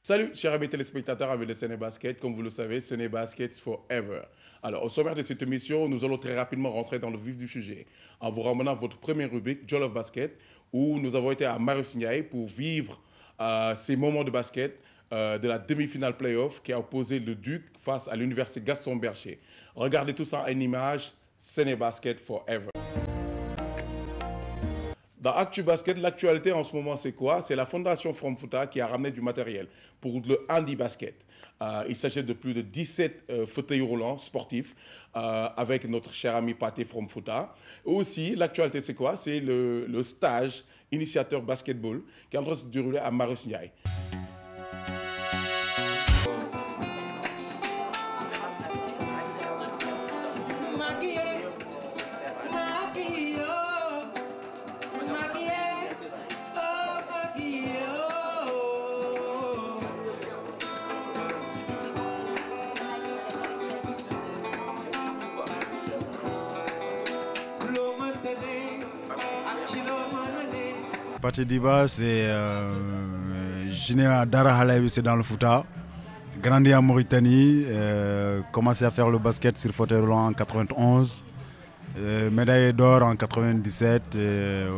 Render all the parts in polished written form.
Salut, chers amis téléspectateurs, amis de Sénébasket. Comme vous le savez, Sénébasket forever. Alors, au sommaire de cette émission, nous allons très rapidement rentrer dans le vif du sujet en vous ramenant à votre première rubrique, Jollof Basket, où nous avons été à Marussignaï pour vivre ces moments de basket de la demi-finale playoff qui a opposé le Duc face à l'université Gaston Berger. Regardez tout ça en image, Sénébasket forever. Dans Actu Basket, l'actualité en ce moment, c'est quoi? C'est la Fondation From Fouta qui a ramené du matériel pour le handi basket. Il s'agit de plus de 17 fauteuils roulants sportifs avec notre cher ami Pathé From Fouta. Aussi, l'actualité, c'est quoi? C'est le stage initiateur basketball qui est en train de se dérouler à Marussignaï. Pathé Diba, c'est je suis né à Dara Halaï, c'est dans le Fouta. Grandi en Mauritanie, commencé à faire le basket sur fauteuil roulant en 91. Médaille d'or en 97,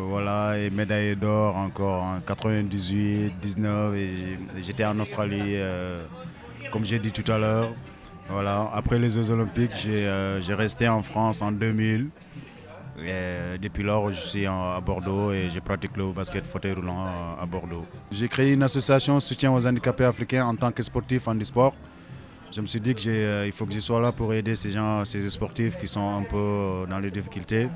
voilà, et médaille d'or encore en 98, 19. Et j'étais en Australie, comme j'ai dit tout à l'heure. Voilà. Après les Jeux Olympiques, j'ai resté en France en 2000. Et depuis lors, je suis à Bordeaux et je pratique le basket fauteuil roulant à Bordeaux. J'ai créé une association soutien aux handicapés africains en tant que sportif handisport. Je me suis dit qu'il faut que je sois là pour aider ces sportifs qui sont un peu dans les difficultés.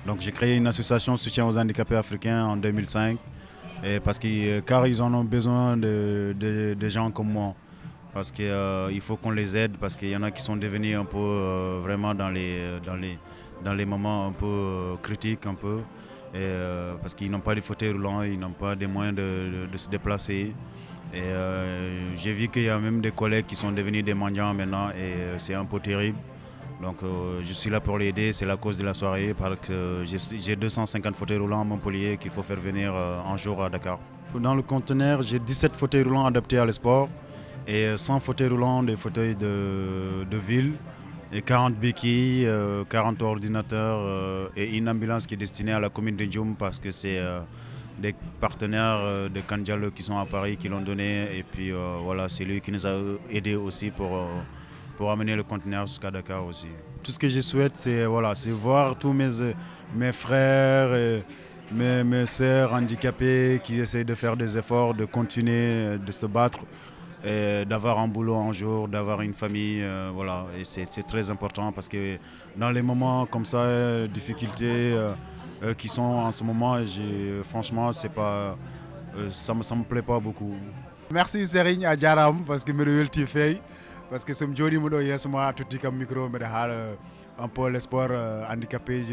Donc j'ai créé une association soutien aux handicapés africains en 2005 car ils en ont besoin de gens comme moi. Parce qu'il faut qu'on les aide, parce qu'il y en a qui sont devenus un peu vraiment dans les moments un peu critiques, un peu, parce qu'ils n'ont pas de fauteuil roulant, ils n'ont pas des moyens de se déplacer. Et j'ai vu qu'il y a même des collègues qui sont devenus des mendiants maintenant et c'est un peu terrible. Donc je suis là pour l'aider, c'est la cause de la soirée parce que j'ai 250 fauteuils roulants à Montpellier qu'il faut faire venir un jour à Dakar. Dans le conteneur, j'ai 17 fauteuils roulants adaptés à l'esport et 100 fauteuils roulants, des fauteuils de ville. Et 40 béquilles, 40 ordinateurs et une ambulance qui est destinée à la commune de Djoum parce que c'est des partenaires de Kandjalo qui sont à Paris qui l'ont donné. Et puis voilà, c'est lui qui nous a aidés aussi pour amener le conteneur jusqu'à Dakar aussi. Tout ce que je souhaite, c'est voir tous mes frères et mes sœurs handicapés qui essayent de faire des efforts, de continuer, de se battre. D'avoir un boulot un jour, d'avoir une famille, voilà. Et c'est très important parce que dans les moments comme ça, difficultés qui sont en ce moment, franchement, ça me plaît pas beaucoup. Merci Serigne à Djaram parce que je suis fait parce que ce que je dis tout micro, un peu les sports handicapés,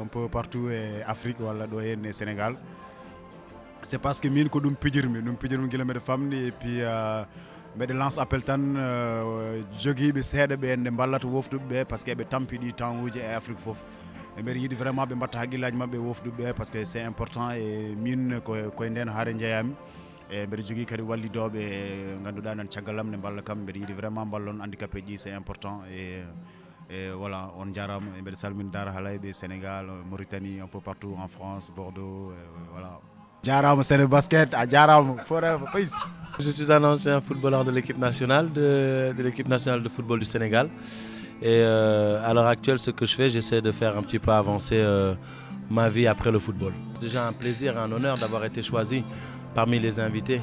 un peu partout en Afrique, et Sénégal. C'est parce que nous sommes de famille et puis je lance appel tan jogi be seede be ende ballata woftuɓe be parce que be tampidi temps uji e Afrique fof e mbeɗa yiɗi vraiment ɓe mbatta haqqillaji mabɓe woftuɓe parce que c'est important et min koye nden haare jeeyami e mbeɗa jogui kadi wallidoɓe ganduɗa nan caggalam ne balla kam mbeɗa yiɗi vraiment ballon handicapé ji c'est important et voilà on jarama e mbeɗa salmina Dara Halayɓe Sénégal Mauritanie un peu partout en France Bordeaux voilà. Je suis un ancien footballeur de l'équipe nationale, de l'équipe nationale de football du Sénégal. Et à l'heure actuelle, ce que je fais, j'essaie de faire un petit peu avancer ma vie après le football. C'est déjà un plaisir et un honneur d'avoir été choisi parmi les invités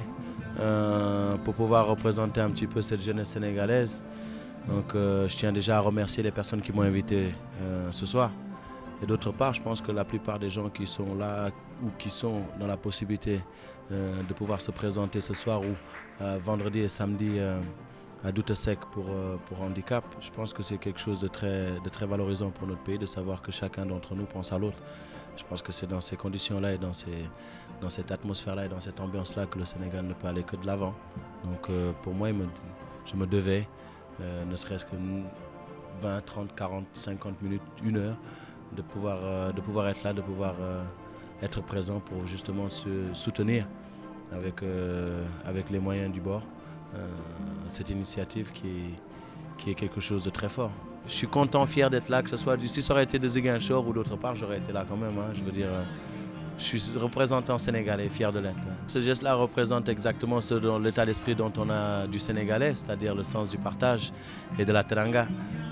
pour pouvoir représenter un petit peu cette jeunesse sénégalaise. Donc je tiens déjà à remercier les personnes qui m'ont invité ce soir. Et d'autre part, je pense que la plupart des gens qui sont là ou qui sont dans la possibilité de pouvoir se présenter ce soir ou vendredi et samedi à Douta-Sec pour handicap, je pense que c'est quelque chose de très valorisant pour notre pays, de savoir que chacun d'entre nous pense à l'autre. Je pense que c'est dans ces conditions-là et dans cette atmosphère-là et dans cette ambiance-là que le Sénégal ne peut aller que de l'avant. Donc pour moi, je me devais, ne serait-ce que 20, 30, 40, 50 minutes, 1 heure, de pouvoir être là, de pouvoir être présent pour justement se soutenir avec les moyens du bord. Cette initiative qui est quelque chose de très fort. Je suis content, fier d'être là, que ce soit si ça aurait été de Ziguinchor ou d'autre part, j'aurais été là quand même. Hein. Je veux dire, je suis représentant sénégalais, fier de l'être. Ce geste-là représente exactement l'état d'esprit dont on a du Sénégalais, c'est-à-dire le sens du partage et de la teranga.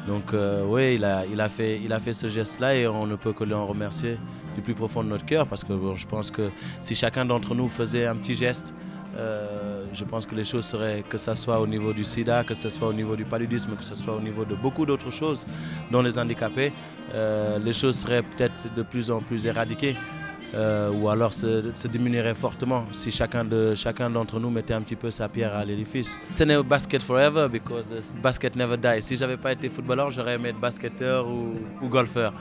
Donc oui, il a fait ce geste-là et on ne peut que l'en remercier du plus profond de notre cœur parce que bon, je pense que si chacun d'entre nous faisait un petit geste, je pense que les choses seraient, que ce soit au niveau du sida, que ce soit au niveau du paludisme, que ce soit au niveau de beaucoup d'autres choses, dont les handicapés, les choses seraient peut-être de plus en plus éradiquées. Ou alors se diminuerait fortement si chacun d'entre nous mettait un petit peu sa pierre à l'édifice. Ce n'est basket forever because basket never dies. Si j'avais pas été footballeur, j'aurais aimé être basketteur ou golfeur.